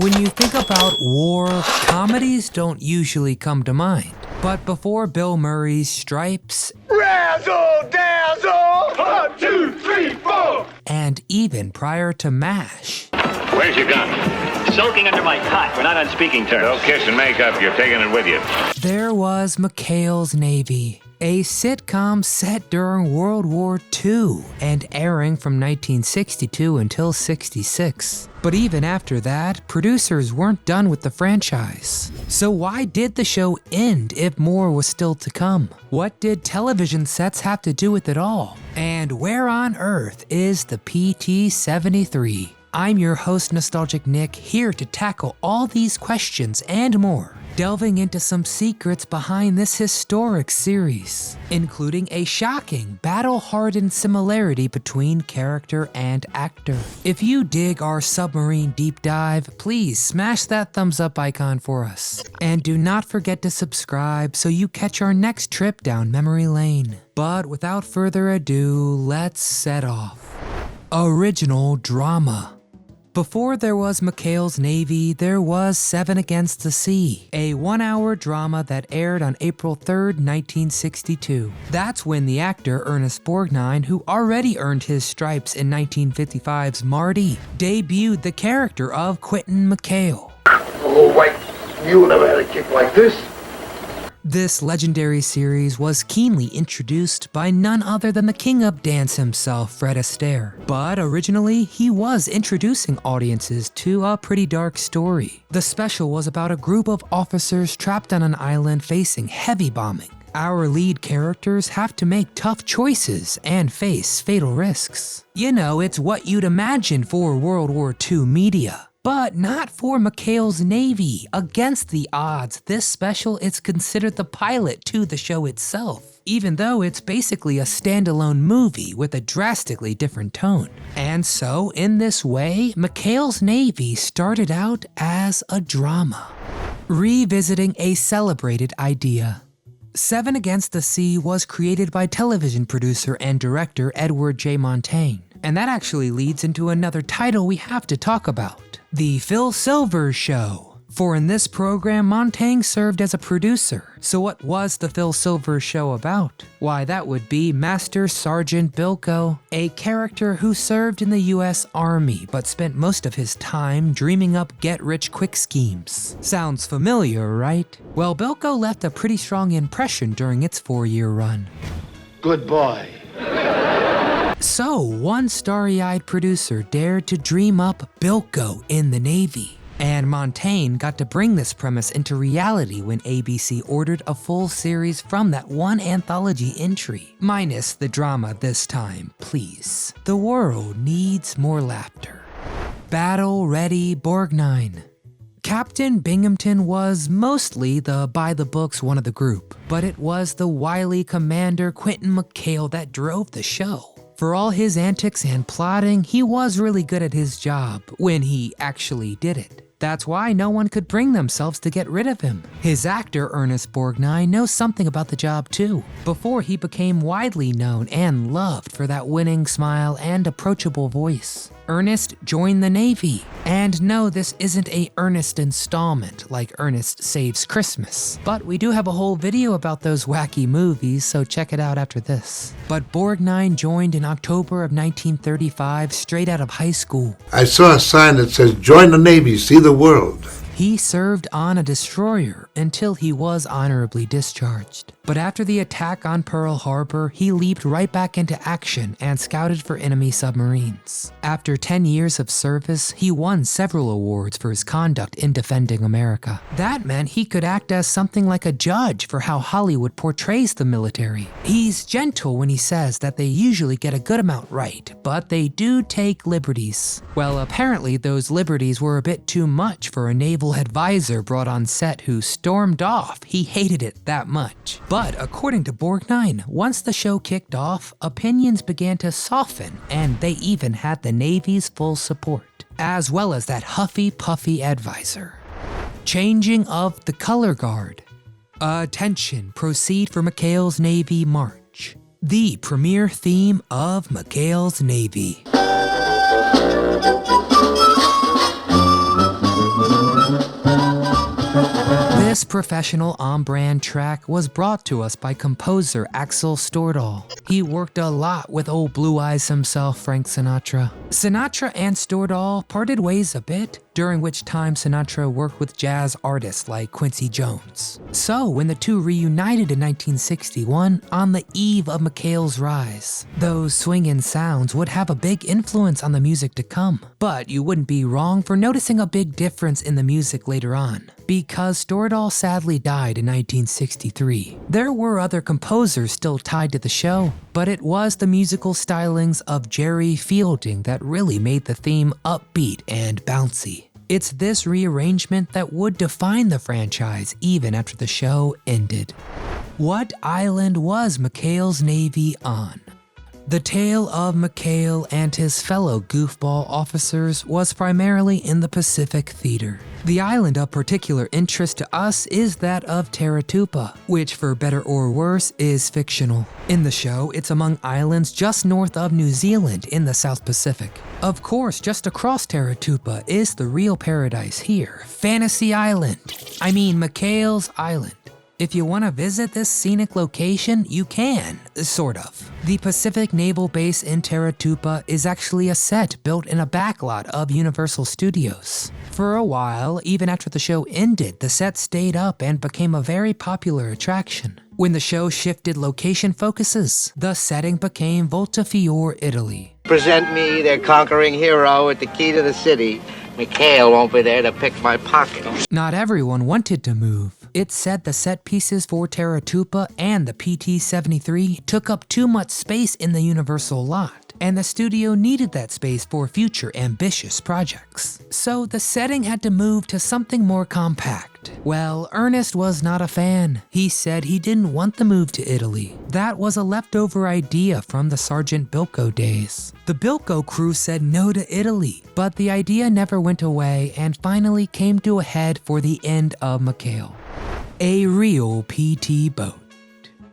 When you think about war, comedies don't usually come to mind. But before Bill Murray's Stripes, Razzle dazzle, 1, 2, 3, 4, and even prior to MASH, Where's your gun? Soaking under my cot. We're not on speaking terms. No kiss and make up. You're taking it with you. there was McHale's Navy, a sitcom set during World War II and airing from 1962 until '66. But even after that, producers weren't done with the franchise. So why did the show end if more was still to come? What did television sets have to do with it all? And where on earth is the PT-73? I'm your host, Nostalgic Nick, here to tackle all these questions and more, delving into some secrets behind this historic series, including a shocking, battle-hardened similarity between character and actor. If you dig our submarine deep dive, please smash that thumbs up icon for us. And do not forget to subscribe so you catch our next trip down memory lane. But without further ado, let's set off. Original drama. Before there was McHale's Navy, there was 7 Against the Sea, a 1-hour drama that aired on April 3rd, 1962. That's when the actor Ernest Borgnine, who already earned his stripes in 1955's Marty, debuted the character of Quentin McHale. Oh, wait, you never had a kick like this. This legendary series was keenly introduced by none other than the king of dance himself, Fred Astaire. But originally, he was introducing audiences to a pretty dark story. The special was about a group of officers trapped on an island facing heavy bombing. Our lead characters have to make tough choices and face fatal risks. You know, it's what you'd imagine for World War II media. But not for McHale's Navy. Against the odds, this special is considered the pilot to the show itself, even though it's basically a standalone movie with a drastically different tone. And so, in this way, McHale's Navy started out as a drama, revisiting a celebrated idea. 7 Against the Sea was created by television producer and director Edward J. Montaigne. And that actually leads into another title we have to talk about, The Phil Silvers Show. For in this program, Montaigne served as a producer. So what was The Phil Silvers Show about? Why, that would be Master Sergeant Bilko, a character who served in the US Army but spent most of his time dreaming up get-rich-quick schemes. Sounds familiar, right? Well, Bilko left a pretty strong impression during its 4-year run. Good boy. So, one starry-eyed producer dared to dream up Bilko in the Navy. And Montaigne got to bring this premise into reality when ABC ordered a full series from that one anthology entry. Minus the drama this time, please. The world needs more laughter. Battle Ready Borgnine. Captain Binghamton was mostly the by-the-books one of the group, but it was the wily Commander Quentin McHale that drove the show. For all his antics and plotting, he was really good at his job when he actually did it. That's why no one could bring themselves to get rid of him. His actor, Ernest Borgnine, knows something about the job too. Before he became widely known and loved for that winning smile and approachable voice, Ernest joined the Navy. And no, this isn't a Ernest installment like Ernest Saves Christmas. But we do have a whole video about those wacky movies, so check it out after this. But Borgnine joined in October of 1935 straight out of high school. I saw a sign that says, "Join the Navy, see the world." He served on a destroyer until he was honorably discharged. But after the attack on Pearl Harbor, he leaped right back into action and scouted for enemy submarines. After 10 years of service, he won several awards for his conduct in defending America. That meant he could act as something like a judge for how Hollywood portrays the military. He's gentle when he says that they usually get a good amount right, but they do take liberties. Well, apparently those liberties were a bit too much for a naval advisor brought on set who stormed off. He hated it that much. But according to Borgnine, once the show kicked off, opinions began to soften, and they even had the Navy's full support, as well as that huffy-puffy advisor. Changing of the color guard. Attention, proceed for McHale's Navy March, the premier theme of McHale's Navy. professional on-brand track was brought to us by composer Axel Stordahl. He worked a lot with old Blue Eyes himself, Frank Sinatra. Sinatra and Stordahl parted ways a bit, during which time Sinatra worked with jazz artists like Quincy Jones. So when the two reunited in 1961, on the eve of McHale's rise, those swingin' sounds would have a big influence on the music to come. But you wouldn't be wrong for noticing a big difference in the music later on, because Stordahl sadly died in 1963. There were other composers still tied to the show, but it was the musical stylings of Jerry Fielding that really made the theme upbeat and bouncy. It's this rearrangement that would define the franchise even after the show ended. What island was McHale's Navy on? The tale of McHale and his fellow goofball officers was primarily in the Pacific Theater. The island of particular interest to us is that of Taratupa, which for better or worse is fictional. In the show, it's among islands just north of New Zealand in the South Pacific. Of course, just across Taratupa is the real paradise here, Fantasy Island. I mean McHale's Island. If you want to visit this scenic location, you can, sort of. The Pacific Naval Base in Taratupa is actually a set built in a backlot of Universal Studios. For a while, even after the show ended, the set stayed up and became a very popular attraction. When the show shifted location focuses, the setting became Voltafiore, Italy. Present me their conquering hero at the key to the city. McHale won't be there to pick my pocket. Not everyone wanted to move. It said the set pieces for Taratupa and the PT-73 took up too much space in the Universal lot, and the studio needed that space for future ambitious projects. So the setting had to move to something more compact. Well, Ernest was not a fan. He said he didn't want the move to Italy. That was a leftover idea from the Sergeant Bilko days. The Bilko crew said no to Italy, but the idea never went away and finally came to a head for the end of McHale. A real PT boat.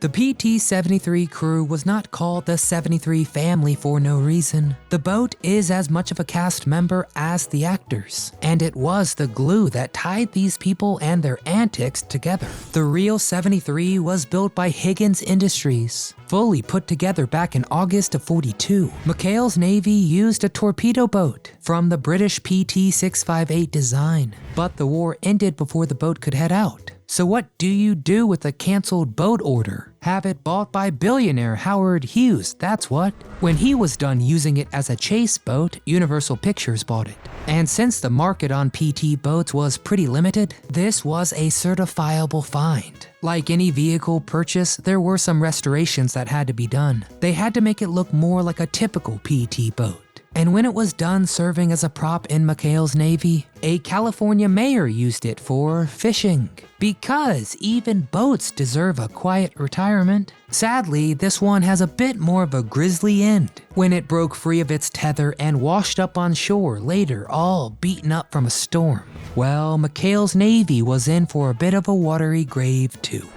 The PT-73 crew was not called the 73 family for no reason. The boat is as much of a cast member as the actors, and it was the glue that tied these people and their antics together. The real 73 was built by Higgins Industries, fully put together back in August of '42. McHale's Navy used a torpedo boat from the British PT-658 design, but the war ended before the boat could head out. So what do you do with a canceled boat order? Have it bought by billionaire Howard Hughes, that's what. When he was done using it as a chase boat, Universal Pictures bought it. And since the market on PT boats was pretty limited, this was a certifiable find. Like any vehicle purchase, there were some restorations that had to be done. They had to make it look more like a typical PT boat. And when it was done serving as a prop in McHale's Navy, a California mayor used it for fishing. Because even boats deserve a quiet retirement. Sadly, this one has a bit more of a grisly end, when it broke free of its tether and washed up on shore later, all beaten up from a storm. Well, McHale's Navy was in for a bit of a watery grave too.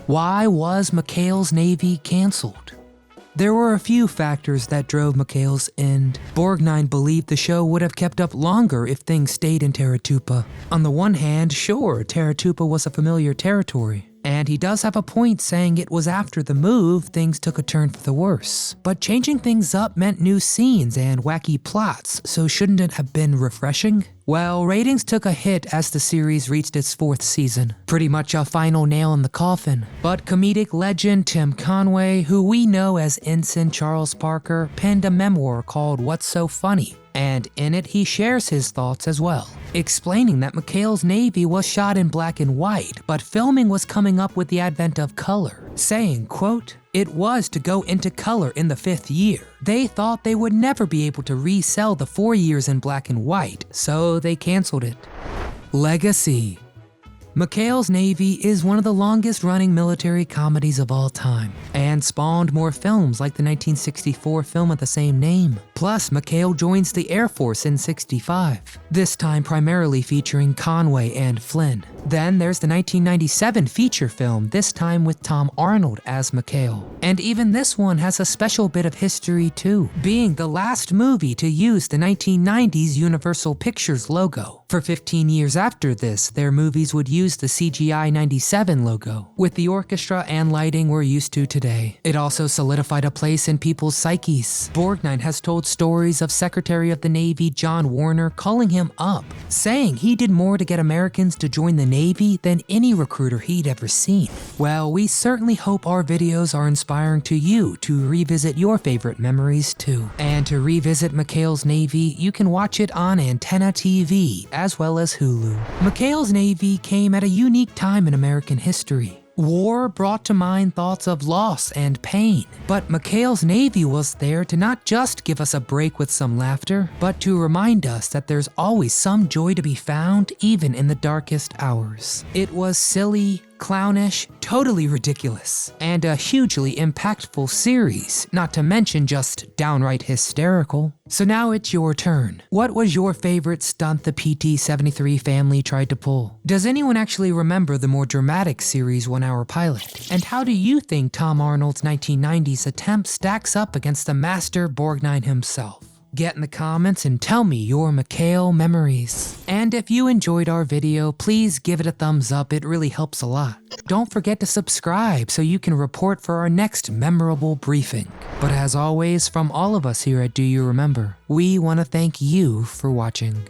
Why was McHale's Navy canceled? There were a few factors that drove McHale's end. Borgnine believed the show would have kept up longer if things stayed in Taratupa. On the one hand, sure, Taratupa was a familiar territory, and he does have a point saying it was after the move things took a turn for the worse. But changing things up meant new scenes and wacky plots, so shouldn't it have been refreshing? Well, ratings took a hit as the series reached its 4th season. Pretty much a final nail in the coffin. But comedic legend Tim Conway, who we know as Ensign Charles Parker, penned a memoir called What's So Funny? And in it he shares his thoughts as well, explaining that McHale's Navy was shot in black and white, but filming was coming up with the advent of color, saying, quote, "It was to go into color in the 5th year. They thought they would never be able to resell the 4 years in black and white, so they canceled it." Legacy. McHale's Navy is one of the longest running military comedies of all time, and spawned more films like the 1964 film of the same name. Plus, McHale joins the Air Force in '65, this time primarily featuring Conway and Flynn. Then there's the 1997 feature film, this time with Tom Arnold as McHale. And even this one has a special bit of history too, being the last movie to use the 1990s Universal Pictures logo. For 15 years after this, their movies would use the CGI 97 logo, with the orchestra and lighting we're used to today. It also solidified a place in people's psyches. Borgnine has told stories of Secretary of the Navy John Warner calling him up, saying he did more to get Americans to join the Navy than any recruiter he'd ever seen. Well, we certainly hope our videos are inspiring to you to revisit your favorite memories too. And to revisit McHale's Navy, you can watch it on Antenna TV, as well as Hulu. McHale's Navy came at a unique time in American history. War brought to mind thoughts of loss and pain, but McHale's Navy was there to not just give us a break with some laughter, but to remind us that there's always some joy to be found even in the darkest hours. It was silly, clownish, totally ridiculous, and a hugely impactful series, not to mention just downright hysterical. So now it's your turn. What was your favorite stunt the PT-73 family tried to pull? Does anyone actually remember the more dramatic series 1 Hour Pilot? And how do you think Tom Arnold's 1990s attempt stacks up against the master Borgnine himself? Get in the comments and tell me your McHale memories. And if you enjoyed our video, please give it a thumbs up, it really helps a lot. Don't forget to subscribe so you can report for our next memorable briefing. But as always, from all of us here at Do You Remember, we want to thank you for watching.